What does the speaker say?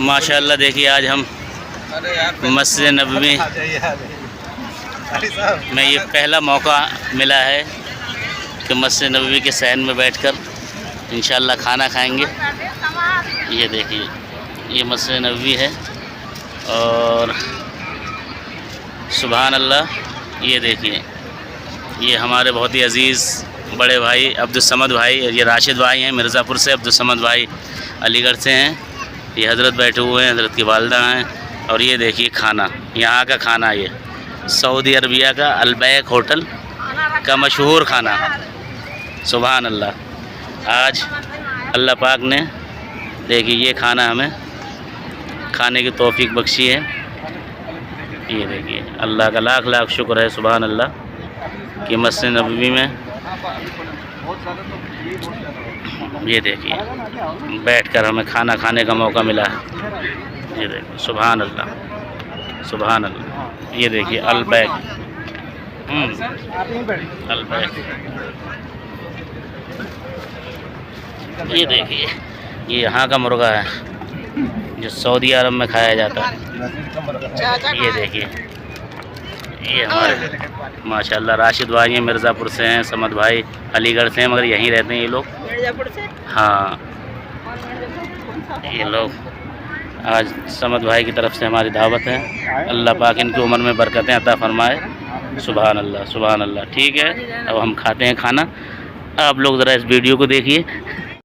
माशाल्लाह देखिए आज हम मस्जिद नबवी में ये पहला मौका मिला है कि मस्जिद नबवी के सहन में बैठकर इंशाल्लाह खाना खाएंगे। ये देखिए ये मस्जिद नबवी है और सुभान अल्लाह। ये देखिए ये हमारे बहुत ही अज़ीज़ बड़े भाई अब्दुल समद भाई, ये राशिद भाई हैं मिर्ज़ापुर से, अब्दुल समद भाई अलीगढ़ से हैं। ये हज़रत बैठे हुए हैं, हज़रत की वालदा हैं। और ये देखिए खाना, यहाँ का खाना, ये सऊदी अरबिया का अलबैक होटल का मशहूर खाना। सुभान अल्लाह। आज अल्लाह पाक ने देखिए ये खाना हमें खाने की तौफीक बख्शी है। ये देखिए अल्लाह का लाख लाख शुक्र है सुभान अल्लाह कि मस्जिद नबवी में ये देखिए बैठकर हमें खाना खाने का मौका मिला है। ये देखिए सुभान अल्लाह सुभान अल्लाह। ये देखिए अलबैक अलबैक। ये देखिए ये यहाँ का मुर्गा है जो सऊदी अरब में खाया जाता है। ये देखिए ये हमारे माशाल्लाह राशिद भाई हैं मिर्ज़ापुर से हैं, समद भाई अलीगढ़ से हैं, मगर यहीं रहते हैं ये लोग। हाँ ये लोग आज समद भाई की तरफ से हमारी दावत है। अल्लाह पाक इनकी उम्र में बरकतें अता फरमाए। सुभान अल्लाह सुभान अल्लाह। ठीक है अब हम खाते हैं खाना। आप लोग ज़रा इस वीडियो को देखिए।